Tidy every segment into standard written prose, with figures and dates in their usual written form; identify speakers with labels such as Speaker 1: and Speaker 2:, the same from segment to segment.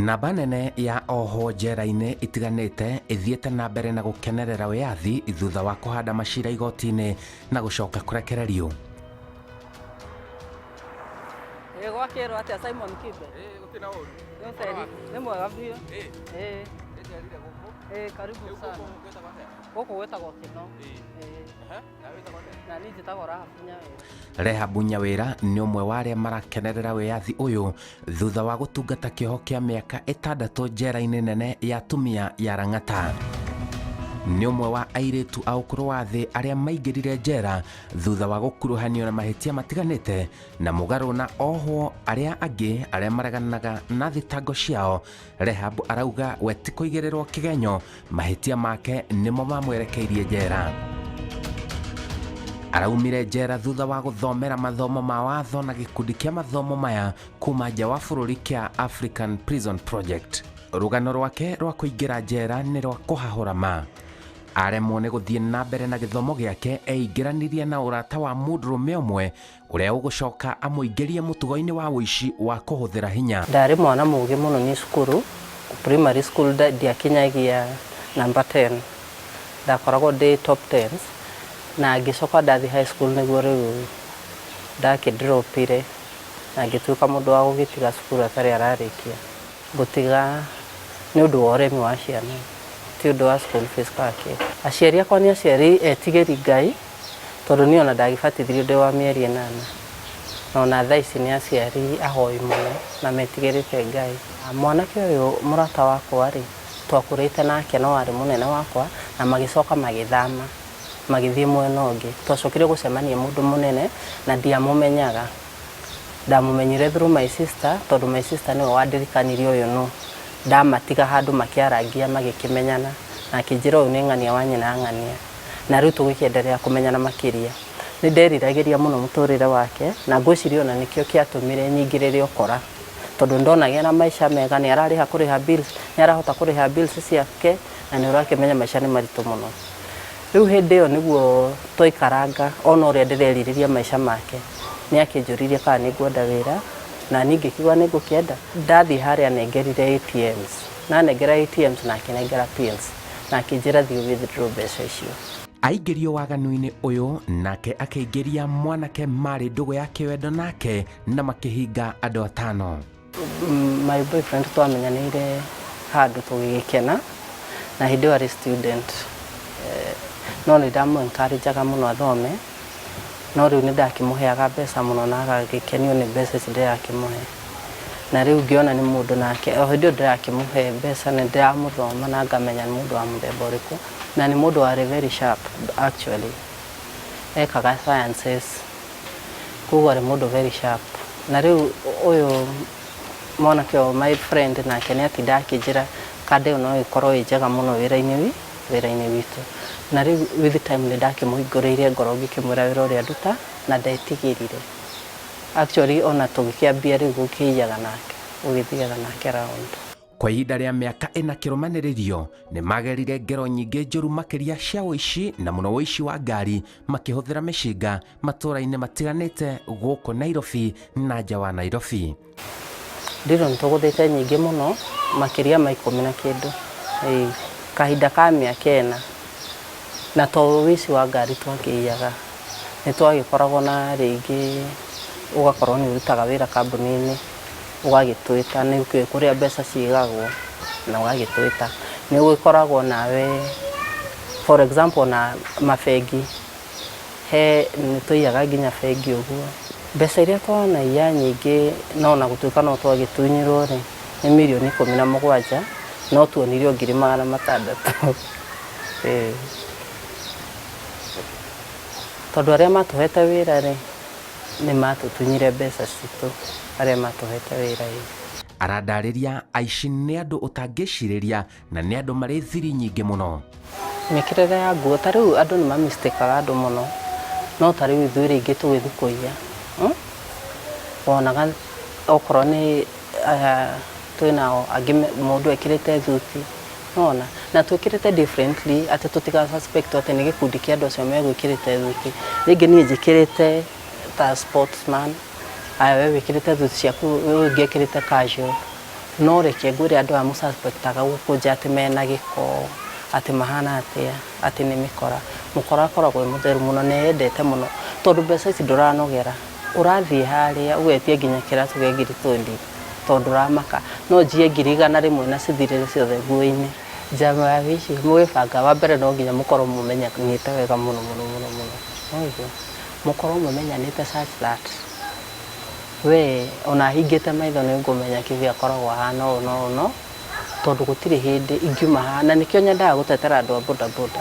Speaker 1: Namba nene ya oho njera-ini itiganite ithiete na mbere na gukenerera wiathi thutha wa kuhanda macira igoti-ini na gucoka kurekererio.
Speaker 2: Gwakirwo atia Simon Kibe?
Speaker 3: Gutina uru.
Speaker 2: Ni mwega biũ. Karibu sana. Gũkũ gwĩtagwo Kino. Na niĩ njĩtagwo
Speaker 1: Rehabu Nyawĩra nĩ ũmwe wa arĩa marakenerera wĩyathi ũyũ thutha wa gũtungata kĩoho kĩa mĩaka 6 njera-inĩ nene ya atumia ya Lang'ata. Nĩ ũmwe wa airĩtu a ũkũrũ wa thĩ arĩa maingĩrire njera thutha wa gũkuruhanio na mahĩtia matiganĩte na mũgarũ na ohwo arĩa angĩ arĩa mareganaga na thitango ciao. Rehabu arauga we ti kũigĩrĩrwo kĩgenyo, mahĩtia make nĩmo mamwerekeirie njera. Araumire njera thutha wa gũthomera mathomo ma watho na gĩkundi kĩa mathomo maya kuma nja wa bũrũri kĩa African Prison Project. Rũgano rwake rwa kũingĩra njera nĩ rwa kũhahũra ma. Aremwo nĩ gũthiĩ na mbere na gĩthomo gĩake eingĩranirie na ũrata wa mũndũrũme ũmwe ũrĩa ũgũcoka amũingĩrie mũtugo-inĩ wa ũici wa kũhũthĩra hinya.
Speaker 2: Ndarĩ mwana mũũgĩ mũno nĩ cukuru, primary school ndiakinyagia number 10. Ndakoragwo ndĩ top 10 na ngĩcoka ndathi high school nĩguo rĩu ndakĩndropire na ngĩtuĩka mũndũ wa gũgĩtiga cukuru atarĩ ararĩkia. Gũtiga nĩ ũndũ wa ũremi wa ciana, ti ũndũ wa school fees kake. Aciari akwa nĩ aciari etigĩri Ngai, tondũ niĩ ona ndagĩbatithirio ndĩ wa mĩeri 8. Na ona thaa ici nĩ aciari ahoi mũno na metigĩrĩte Ngai. Mwanake ũyũ mũrata wakwa rĩ, twakũrĩte nake no arĩ mũnene wakwa na magĩcoka magĩthama magĩthiĩ mwena ũngĩ. Twacokire gũcemania mũndũ mũnene na ndiamũmenyaga. Ndamumenyire through my sister, tondũ my sister nĩwe wandirikanirie ũyũ no. Ndamatiga handũ makĩarangia magĩkĩmenyana na akĩnjĩra ũyũ nĩ ng'ania wa nyina ng'ania. Na rĩu tũgĩkĩenderea kũmenyana makĩria. Nĩ nderiragĩria mũno mũtũrĩre wake na ngwĩciria ona nĩkĩo kĩatũmire nyingĩrĩre ũkora. Tondũ ndonagĩa na maica mega, nĩ ararĩha kũrĩha bills, nĩ arahota kũrĩha bills ciake na nĩ ũrakĩmenya maica nĩ maritũ mũno. Rĩu hĩndĩ ĩyo nĩguo tũikaranga ona ũrĩa ndĩrerirĩria maica make. Nĩ akĩnjũririe kana nĩngwenda wĩra na niĩ ngĩkiuga nĩ ngũkĩenda. Ndathiĩ harĩa nengerire ATMs, na nengera ATMs na akĩnengera pills na akĩnjĩra thiĩ withdraw mbeca icio.
Speaker 1: Aingĩrio waganu-inĩ ũyũ nake akĩingĩria mwanake marĩ ndũgũ ya kĩwendo nake na makĩhinga andũ 5.
Speaker 2: My boyfriend twamenyanĩire handũ tũgĩgĩkena na hĩndĩ ĩyo arĩ student. No nĩ ndamũ-encourageaga mũno athome, no rĩu nĩ ndakĩmũheaga mbeca mũno na agagĩkenio nĩ mbeca ici ndĩrakĩmũhe. Na rĩu ngĩona nĩ mũndũ nake, o hĩndĩ ĩyo ndĩrakĩmũhe mbeca nĩ ndĩramũthoma na ngamenya nĩ mũndũ wa mũthemba ũrĩkũ. Na nĩ mũndũ warĩ very sharp actually. Ekaga sciences, koguo arĩ mũndũ very sharp. Na rĩu ũyũ mwanake ũyũ my friend nake nĩ atinda akĩnjĩra kanda ĩyo no ĩkorwo ĩ njega mũno wĩra-inĩ witũ. Na rĩu with time nĩ ndakĩmũhingũrĩire ngoro ngĩkĩmwĩra wĩra ũrĩa nduta na ndetigĩrire. Actually ona tũgĩkĩambia rĩu gũkĩiyaga nake, gũgĩthiaga nake round.
Speaker 1: Kwa ihinda rĩa mĩaka 4 kĩrũmanĩrĩrio nĩ magerire ngero nyingĩ njũru makĩria cia ũici na mũno ũici wa ngari makĩhũthĩra mĩcinga matũũra-inĩ matiganĩte gũkũ Nairobi na nja wa Nairobi.
Speaker 2: Ndĩrĩ nĩ tũgũthĩte nyingĩ mũno makĩria ma 10 na kĩndũ. Kahinda ka mĩaka 4 na to ũici wa ngari twakĩiyaga. Nĩ twagĩkoragwo na rĩngĩ ũgakorwo nĩ ũrutaga wĩra kambuni-inĩ ũgagĩtwĩta nĩ kũrĩa mbeca cigagwo na ũgagĩtwĩta. Nĩ ũgĩkoragwo nawe for example na mabengi, nĩ tũiyaga nginya bengi ũguo. Mbeca iria twanaiya nyingĩ no na gũtuĩka no twagĩtunyirwo rĩ nĩ mirioni 17 no tuonirio 600,000. Tondũ arĩa matũhete wĩra rĩ nĩ matũtunyire mbeca citũ arĩa matũhete wĩra.
Speaker 1: Arandarĩria aici nĩ andũ ũtangĩcirĩria na nĩ andũ marĩ thiri nyingĩ mũno.
Speaker 2: Mĩkĩrĩre ya nguo ta rĩu andũ nĩ mamistĩkaga andũ mũno, no ta rĩu ithuĩ rĩngĩ tũgĩthiĩ kũiya wonaga okorwo nĩ twĩnao angĩ mũndũ ekĩrĩte thuti nona na twĩkĩrĩte differently atĩ tũtiga suspect atĩ nĩ gĩkundi kĩa andũ acio megwĩkĩrĩte thuti. Rĩngĩ niĩ njĩkĩrĩte ta sportsman, wewe wĩkĩrĩte thuti ciaku, wewe ũngĩ ekĩrĩte casual. no reke ngwire andu a mususpectaga gukunja ati mena giko ati mahana atia ati ni mikora mukora akoragwo mutheru muno ne endete muno tondu mbeca ici nduranogera urathie haria ugetie nginya kiratu gia ngiri twendi tondu ramaka no njie ngiri igana rimwe na cithirire ciothe nguo-ini njama ya wici mugibanga wa mbere no nginya mukorwo mumenyanite wega muno oiguo mukorwo mumenyanite such that we ona hingite maitho ni ngumenya kivi akoragwo hana no tondu gutire hindi ingiuma hana nikio nyendaga gutetera andu a bodaboda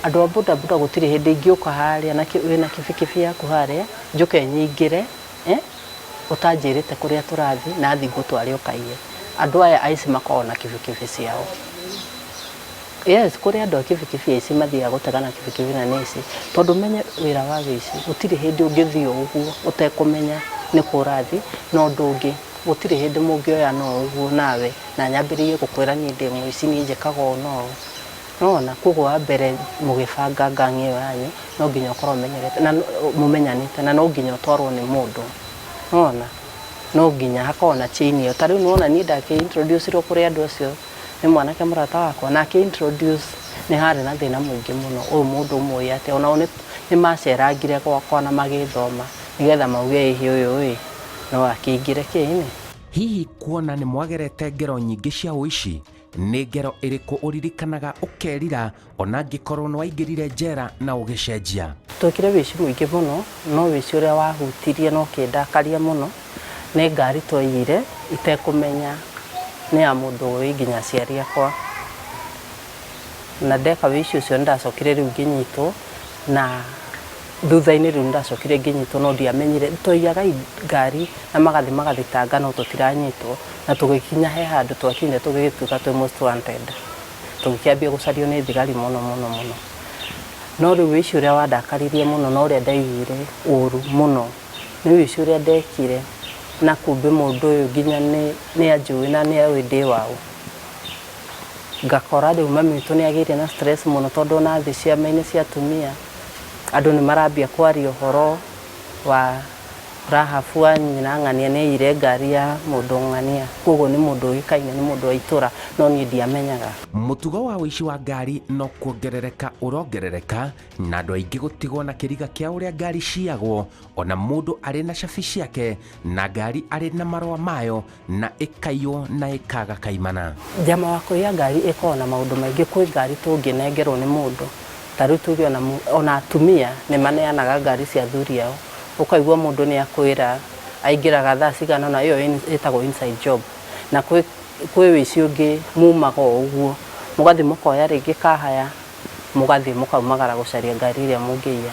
Speaker 2: andu a bodaboda gutire hindi ingiuka haria na wina kibikibi yaku haria njuke nyingire utanjirite kuria turathi na thingu twari ukaiye andu aya aici makorwo na kibikibi ciao yes kuria andu a kibikibi ici mathiaga gutega na kibikibi na nisi tondu menye wira wa wici gutire hindi ungithio uguo utekumenya ni kurathi no ndungi gutire hindi mungioya no uguo nawe na nyambiririe gukwira ni ndi muici ni njikaga no na kugo wa mbere mugibanga ngangi yanyu no nginya ukorwo menyerete na mumenyanite na no nginya utwarwo ni mundu no nginya hakorwo na chain iyo tariu nona ni ndake introduce ro kuri andu acio ni mwanake murata wakwa na ke introduce ni hari na thina mwingi muno uyu mundu umwe ate ona ni macerangire gwakwa na magithoma nigetha mauge ihi uyu no akingire kini
Speaker 1: hihi kuona ni mwagerete ngero nyingi cia uici ni ngero iriku uririkanaga ukerira ona ngikorwo no waingirire njera na ugicenjia
Speaker 2: twikire wici mwingi muno no wici uria wahutirie no kindakaria muno ni ngari twaiyire itekumenya ni ya mundu wi nginya ciari akwa na ndeka wici ucio ndacokire riu nginyitwo na thutha-ini riu ndacokire nginyitwo no ndiamenyire twayaga ngari na magathitanga no tutiranyitwo na tugikinya he handu twakinya tugituka twi most wanted tugikiambia gucario ni thigari muno no riu wici uria wandakaririe muno no uria ndaiguire uru muno ni wici uria ndekire na kumbe mundu uyu nginya ni anjui na ni awi ndi wao ngakora riu mami witu ni agire na stress muno tondu na thi ciama-ini cia atumia andu ni marambia kwaria uhoro wa rahabu wa nyina ng'ania ni ire ngari ya mundu ng'ania koguo ni mundu wikaine ni mundu wa itura no ni ndiamenyaga
Speaker 1: mutugo wa wici wa ngari no kuongerereka urongerereka na andu aingi gutigwo na kiriga kia uria ngari ciagwo ona mundu ari na cabi ciake na ngari ari na marua mayo na ikaiywo na ikaga kaimana
Speaker 2: jama wa kuiya ngari ikorwo na maundu maingi kwi ngari tunginengerwo ni mundu tariu tuge ona atumia ni maneanaga ngari cia athuri ao ukaigua mundu ni akwira aingiraga thaa cigana na iyo itagwo inside job na kwi wici ungi mumaga uguo mugathi mukoya ringi kahaya mugathi mukaumagara gucaria ngari iria mungiia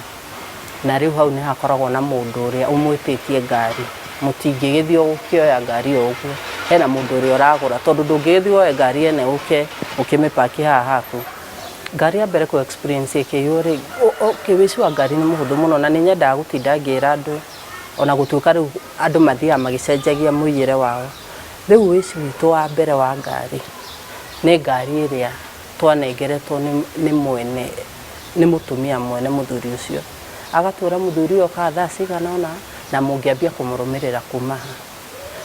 Speaker 2: na riu hau ni hakoragwo na mundu uria umwititie ngari mutingigithio gukioya ngari uguo hena mundu uria uragura tondu ndungigithio ngari ene ukimipaki haha haku ngari ya mbere ku experience ikiyuri wici wa ngari ni muhuthu muno na ninyendaga gutinda ngira andu ona gutuika riu andu mathia magicenjagia muiyire wao riu wici witu wa mbere wa ngari ni ngari iria twanengeretwo ni mwene ni mutumia mwene muthuri ucio agatura muthuri uyo ka thaa cigana ona na mungiambia kumurumirira kuma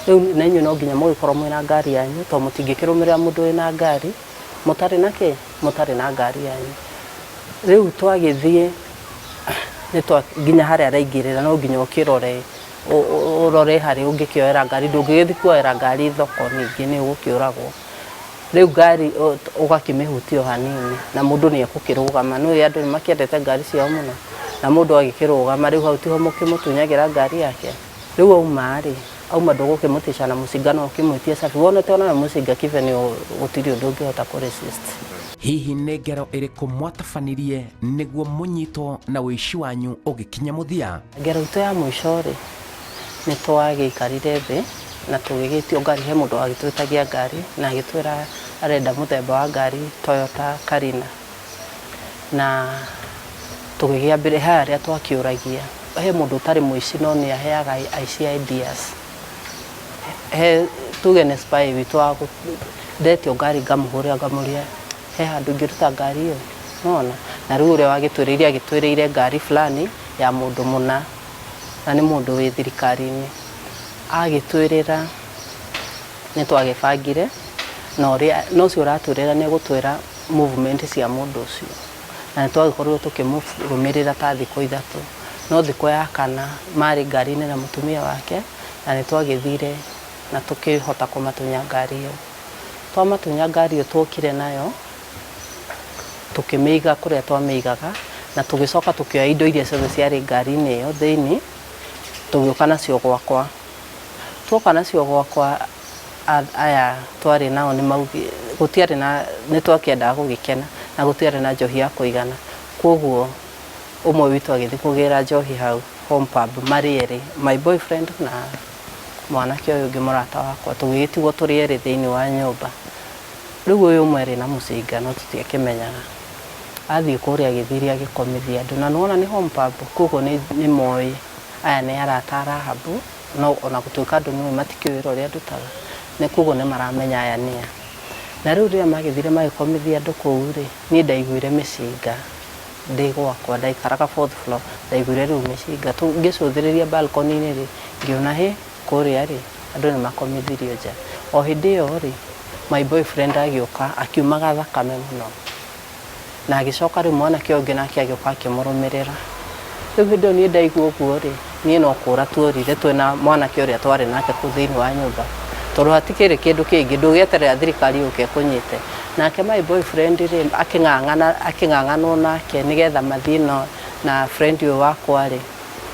Speaker 2: riu nenyu no nginya mugikorwo mwina ngari yanyu to mutingikirumirira mundu wina ngari mutari na ngari yanyu riu twagithie ni nginya haria araingirira no nginya ukirore urore hari ungikioera ngari ndungigithi kuoera ngari thoko ningi ni ugukiuragwo riu ngari ugakimihutio hanini na mundu ni ekukirugama no andu ni makiendete ngari ciao muno na mundu agikirugama riu hau tiho mukimutunyagira ngari yake riu auma ndugukimutisha na mucingano ukimwitia safi wonete ona mucinga kiveni utiri undu ungihota ku resist
Speaker 1: hihi ni ngero iriku mwatabanirie niguo munyito na wici wanyu ugikinya muthia
Speaker 2: ngero itu ya mwisho ri ni twagikarire thi na tugigitio ngari he mundu agitwitagia ngari na agitwira arenda muthemba wa ngari Toyota Karina na tugigiambire haria twakiuragia he mundu utari muici no ni aheaga aici ideas he tuge ne spy witu wako ndetio ngari ngamuria he handu ngiruta ngari iyo nona na riu ria agitwiriire ngari fulani ya mundu muna na ni mundu wi thirikari-ini agitwirira nĩ twagĩbangire no ũcio ũratwĩrĩra nĩ gũtwĩra movement cia mũndũ ũcio na nĩ twagĩkorirwo tũkĩmũrũmĩrĩra ta thikũ ithatũ no thikũ ya kana marĩ ngari-inĩ na mũtumia wake na nĩ twagĩthire na tũkĩhota kũmatunya ngari ĩyo twamatunya ngari ĩyo twokire nayo tũkĩmĩiga kũrĩa twamĩigaga na tũgĩcoka tũkĩoya indo iria ciothe ciarĩ ngari-inĩ ĩyo thĩinĩ tũgĩũka nacio gwakwa twoka nacio gwakwa aya twarĩ nao gũtiarĩ na nĩ twakĩendaga gũgĩkena na gũtiarĩ na njohi ya kũigana kwoguo ũmwe witũ agĩthiĩ kũgĩra njohi hau home pub marĩ erĩ my boyfriend na mwanake ũyũ ũngĩ mũrata wakwa tũgĩgĩtigwo tũrĩ erĩ thĩinĩ wa nyũmba rĩu ũyũ ũmwe arĩ na mũcinga no tũtiakĩmenyaga athiĩ kũrĩa agĩthiria agĩkomithia andũ na nĩwona nĩ home pub kwoguo nĩ moĩ aya nĩ arata a Rahabu no ona gũtuĩka andũ nĩwe matikĩũĩ ũrĩa ndutaga nĩ kwoguo nĩ maramenya aya nĩa na rĩu rĩrĩa magĩthire magĩkomithia andũ kũu rĩ niĩ ndaiguire mĩcinga ndĩ gwakwa ndaikaraga 4th floor ndaiguire rĩu mĩcinga ngĩcũthĩrĩria balcony-inĩ rĩ ngĩona hĩ kũrĩa rĩ andũ nĩ makomithirio nja o hĩndĩ ĩyo rĩ my boyfriend agĩũka akiumaga thakame mũno na agĩcoka rĩu mwanake ũngĩ nake agĩũka akĩmũrũmĩrĩra rĩu hĩndĩ ĩyo niĩ ndaigua ũguo rĩ niĩ no kũũra tuorire twĩna mwanake ũrĩa twarĩ nake kũu thĩinĩ wa nyũmba tondũ hatikĩrĩ kĩndũ kĩngĩ ndũgĩeterera thirikari yũke kũnyite nake my boyfriend rĩ akĩng'ang'anwo nake nĩgetha mathiĩ na friend ũyũ wakwa rĩ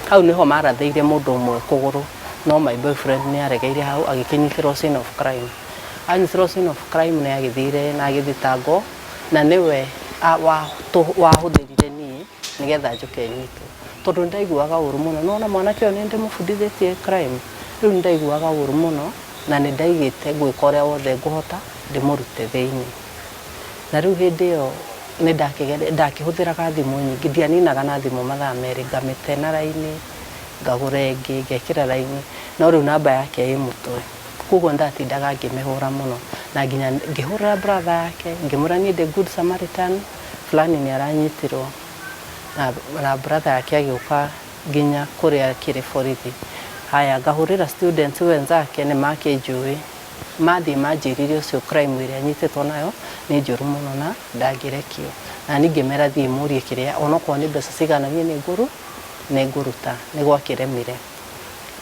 Speaker 2: hau nĩho marathĩire mũndũ ũmwe kũgũrũ no my boyfriend nĩ aregeire hau agĩkĩnyitĩrwo scene of crime anyitĩrwo scene of crime nĩ agĩthire na agĩthitangwo na nĩwe wahũthĩrire niĩ nĩgetha njoke nyitwo tondũ ndaiguaga ũũru mũno no mwanake ũyũ nĩ ndĩmũbundithĩtie crime rĩu nĩ ndaiguaga ũũru mũno na nĩ ndaigĩte gwĩka ũrĩa wothe ngũhota ndĩmũrute thĩinĩ na rĩu hĩndĩ ĩyo nĩ ndakĩhũthĩraga thimũ nyingĩ ndianinaga na thimũ mathaa merĩ ngamĩte na raini ngagũra ĩngĩ ngekĩra raini no rĩu namba yake ĩ mũtwe kwoguo ndatindaga ngĩmĩhũra mũno na nginya ngĩhũrĩra brother yake ngĩmwĩra niĩ ndĩ good Samaritan fulani nĩ aranyitirwo na brother yake agĩũka nginya kũrĩa kĩrĩ borithi haya ngahũrĩra students wenzake nĩ makĩnjũĩ mathiĩ manjĩrire ũcio crime ĩrĩa anyitĩtwo nayo nĩ njũru mũno na ndangĩrekio na ningĩ mera thiĩ mũrie kĩrĩa onokorwo nĩ mbeca cigana niĩ nĩ ngũruta nĩ gwakĩremire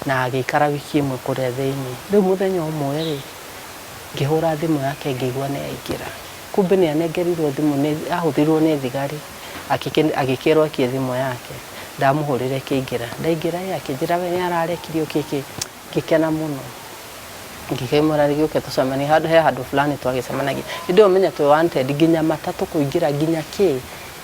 Speaker 2: na agĩikara wiki ĩmwe kũrĩa thĩinĩ rĩu mũthenya ũmwe rĩ ngĩhũra thimũ yake ngĩigua nĩ aingĩra kumbe nĩ anengerirwo thimũ ahũthirwo nĩ thigari agĩkĩrwo akie thimũ yake ndamũhũrĩre kĩingĩra ndaingĩra akĩnjĩra we nĩ ararekirio ngĩkena mũno ngĩkĩmwĩra gĩũke tũcemanie he handũ fulani twagĩcemanagia hĩndĩ ĩyo menya twĩ wanted nginya matatũ kũingĩra nginya kĩ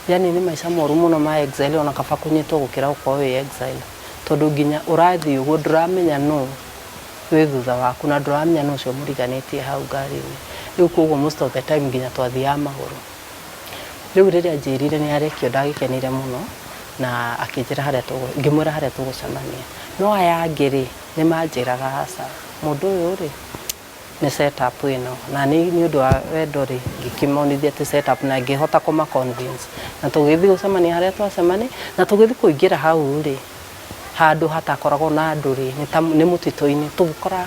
Speaker 2: yani nĩ maica moru mũno ma exile ona kaba kũnyitwo gũkĩra gũkorwo wĩ exile tondũ nginya ũrathiĩ ũguo ndũramenya nũ wĩ thutha waku na ndũramenya nũ ũcio mũriganĩtie hau ngari-inĩ rĩu kwoguo most of the time nginya twathiaga magũrũ rĩu rĩrĩa njĩrire nĩ arekio ndagĩkenire mũno na akĩnjĩra ngĩmwĩra harĩa tũgũcemania no aya angĩ rĩ nĩ manjĩraga haca mũndũ ũyũ rĩ nĩ setup ĩno na nĩ ũndũ wa wendo rĩ ngĩkĩmonithia atĩ setup na ngĩhota kũma-convince na tũgĩthiĩ gũcemania harĩa twacemania na tũgĩthiĩ kũingĩra hau rĩ handũ hatakoragwo na andũ rĩ nĩ mũtitũ-inĩ tũgĩkora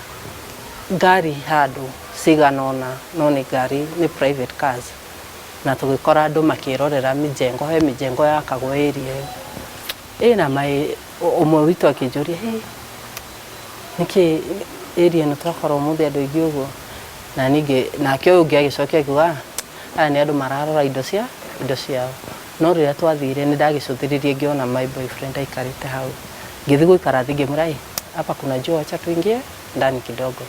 Speaker 2: ngari handũ cigana ũna no nĩ ngari nĩ private cars na tũgĩkora andũ makĩrorera mĩjengo he mĩjengo yakagwo area ĩyo na ũmwe witũ akĩnjũria nĩkĩ area ĩno twakorwo mũthĩ andũ aingĩ ũguo na ningĩ nake ũyũ ũngĩ agĩcokia akiuga aya nĩ andũ mararora indo ciao no rĩrĩa twathire nĩ ndagĩcũthĩrĩrie ngĩona my boyfriend aikarĩte hau ngĩthiĩ gũikara thĩ ngĩmwĩra hapa kuna jua acha tuingie ndani kidogo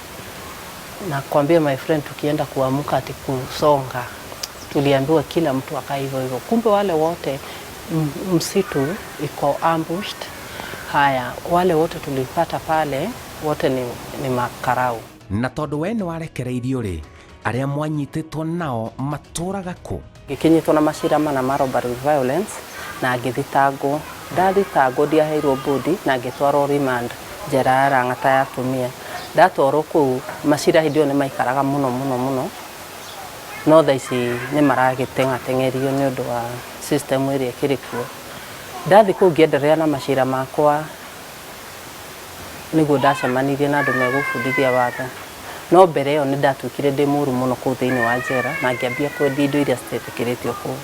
Speaker 2: na kuambia my friend tukienda kuamuka ati kusonga tuliambiwa kila mtu akae hivyo kumbe wale wote msitu iko ambushed haya wale wote tulipata pale wote ni makarau
Speaker 1: na tondũ we nĩ warekereirio rĩ arĩa mwanyitĩtwo nao matũraga kũ
Speaker 2: gĩkinyĩtwo na macira mana ma robbery violence na ngĩthitangwo ndathitangwo ndiaheirwo bodi na ngĩtwarwo remand njera ya Rang'ata ya atumia ndatwarwo kũu macira hĩndĩ ĩyo nĩ maikaraga mũno no thaa ici nĩ maragĩteng'ateng'erio nĩ ũndũ wa system ĩrĩa ĩkĩrĩ kuo ndathi kũu ngĩenderea na macira makwa nĩguo ndacemanirie na andũ megũbundithia watho no mbere ĩyo nĩ ndatwĩkire ndĩ mũru mũno kũu thĩinĩ wa njera na ngĩambia kwendia indo iria citetĩkĩrĩtio kũu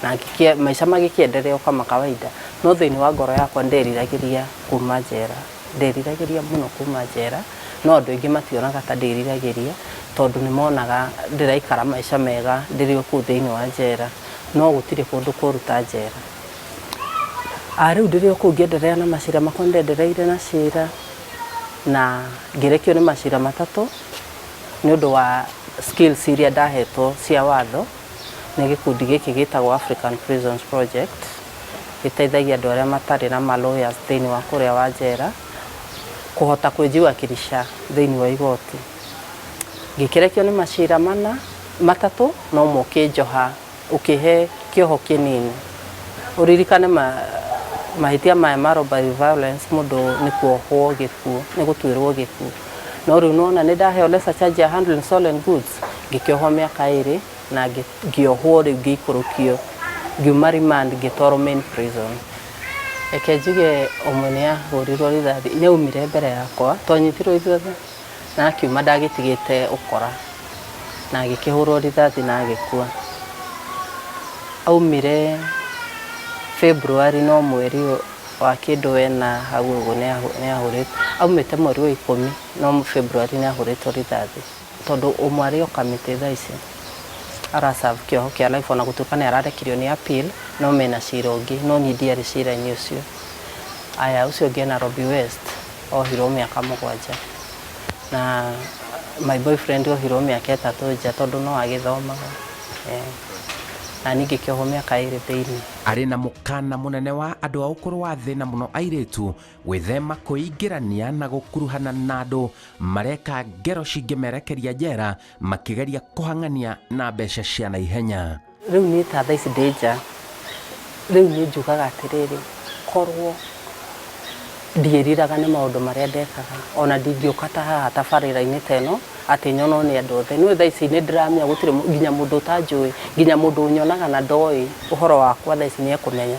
Speaker 2: na maica magĩkĩenderea kama kawaida, no thĩinĩ wa ngoro yakwa nderiragĩria kuma njera, nderiragĩria mũno kuma njera, no andũ aingĩ mationaga ta nderiragĩria tondũ nĩ monaga ndĩraikara maica mega ndĩrĩ kũu thĩinĩ wa njera, no gũtirĩ kũndũ kũruta njera. Rĩu ndĩrĩ kũu ngĩenderea na macira makwa ndendereire na cira na ngĩrekio nĩ macira matatũ nĩ ũndũ wa skills iria ndahetwo cia watho nĩ gĩkundi gĩkĩ gĩtagwo African Prisons Project, gĩteithagia andũ arĩa matarĩ na ma-lawyers thĩinĩ wa kũrĩa wa njera kũhota kwĩnjiwakilisha thĩinĩ wa igoti. Ngĩkĩrekio nĩ macira matatũ no ũmwe ũkĩnjoha ũkĩhe kĩoho kĩnini. Ũririkane mahĩtia maya ma robbery violence mũndũ nĩ kuohwo gĩkuũ, nĩ gũtuĩrwo gĩkuũ. No rĩu nona nĩ ndaheo lesser charge ya handling stolen goods, ngĩkĩohwo mĩaka 2 na ngĩohwo rĩu ngĩikũrũkio ngiuma remand ngĩtwarwo main prison. Reke njuge ũmwe nĩ ahũrirwo rithathi, nĩ aumire mbere yakwa, twanyitirwo ithuothe na akiuma ndagĩtigĩte ũkora na agĩkĩhũrwo rithathi na agĩkua. Aumire February no mweri wa kĩndũ wena hau ũguo nĩ ahũrĩtwo. Aumĩte mweri wa 10 no February nĩ ahũrĩtwo rithathi tondũ ũmwe arĩ o kamĩtĩ thaa ici araserve kĩoho kĩa life ona gũtuĩka nĩ ararekirio nĩ appeal no mena cira ũngĩ, no niĩ ndiarĩ cira-inĩ ũcio. Aya ũcio ũngĩ Nairobi West ohirwo mĩaka 7 na my boyfriend ohirwo mĩaka 3 nja tondũ no agĩthomaga. Na ningĩ kĩoho mĩaka 2 thĩinĩ.
Speaker 1: Arĩ na mũkana mũnene wa andũ a ũkũrũ wa thĩ na mũno airĩtu gwĩthema kwĩingĩrania na gũkuruhana na andũ mareka ngero cingĩmerekeria njera makĩgeria kũhang'ania na mbeca cia naihenya.
Speaker 2: Rĩu niĩ ta thaa ici ndĩ nja, rĩu niĩ njugaga atĩrĩrĩ, korwo ndiĩriraga nĩ maũndũ marĩa ndekaga ona ndingĩũka ta haha tabarĩra-inĩ ta ĩno atĩ nyonwo nĩ andũ othe. Niĩ thaa ici nĩ ndĩramenya gũtirĩ nginya mũndũ ũtanjũĩ, nginya mũndũ nyonaga na ndoĩ ũhoro wakwa thaa ici nĩ ekũmenya.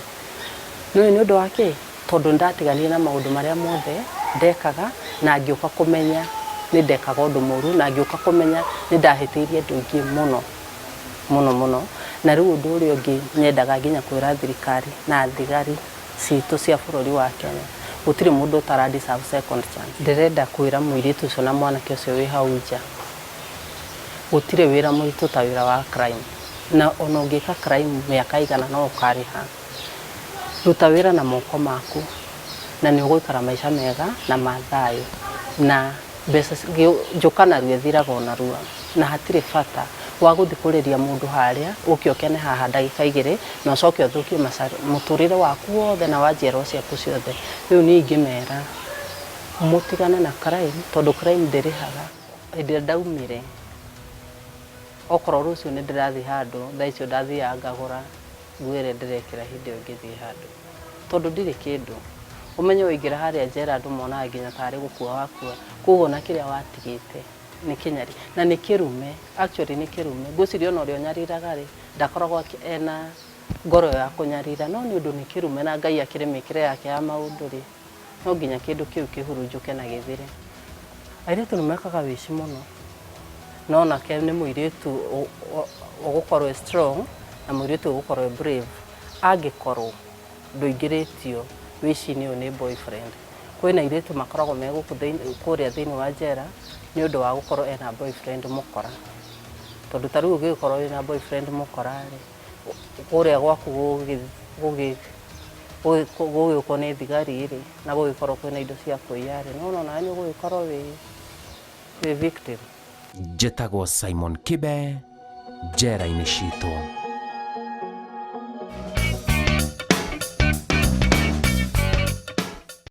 Speaker 2: Nĩ ũndũ wa kĩ? Tondũ ndatiganire na maũndũ marĩa mothe ndekaga na ngĩũka kũmenya nĩ ndekaga ũndũ mũru na ngĩũka kũmenya nĩ ndahĩtĩirie andũ aingĩ mũno. Na rĩu ũndũ ũrĩa ũngĩ nyendaga nginya kwĩra thirikari na thigari citũ cia bũrũri wa Kenya, gũtirĩ mũndũ ũtara deserve second chance. Ndĩrenda kwĩra mũirĩtu ũcio na mwanake ũcio wĩ hau nja, gũtirĩ wĩra mũritũ ta wĩra wa crime, na ona ũngĩka crime mĩaka igana no ũkarĩha. Ruta wĩra na moko maku na nĩ ũgũikara maica mega na mathayũ na mbeca njũka narua ĩthiraga o narua, na hatirĩ bata wa gũthiĩ kũrĩria mũndũ harĩa ũke ũkene haha ndagĩka 2 na ũcoke ũthũkie mũtũrĩre waku wothe na wa njiarwa ciaku ciothe. Rĩu niĩ ingĩmera mũtigane na crime tondũ crime ndĩrĩhaga. Hĩndĩ ĩrĩa ndaumire okorwo rũciũ nĩ ndĩrathiĩ handũ, thaa icio ndathiaga ngagũra nguo ĩrĩa ndĩrekĩra hĩndĩ ĩyo ngĩthiĩ handũ tondũ ndirĩ kĩndũ. Ũmenye waingĩra harĩa njera andũ monaga nginya tarĩ gũkua wakua, koguo na kĩrĩa watigĩte nĩ kĩnyari na nĩ kĩrume. Actually nĩ kĩrume. Ngwĩciria ona ũrĩa ũnyariraga rĩ ndakoragwo ena ngoro ya kũnyarira, no nĩ ũndũ nĩ kĩrume na Ngai akĩrĩ mĩkĩre yake ya maũndũ rĩ no nginya kĩndũ kĩu kĩhurunjũke na gĩthire. Airĩtu nĩ mekaga wĩici mũno no nake nĩ mũirĩtu ũgũkorwo strong na mũirĩtu ũgũkorwo brave angĩkorwo ndũingĩrĩtio wĩici-inĩ ũyũ nĩ boyfriend. Kwĩna airĩtu makoragwo megũkũ kũrĩa thĩinĩ wa njera nĩ ũndũ wa gũkorwo ena boyfriend mũkora, tondũ ta rĩu ũngĩkorwo wĩna boyfriend mũkora rĩ kũrĩa gwaku gũgĩũkwo nĩ thigari rĩ na gũgĩkorwo kwĩna indo cia kũiya rĩ no nawe nĩ ũgũgĩkorwo wĩ victim.
Speaker 1: Njĩtagwo Simon Kibe, Njera-ini Citu.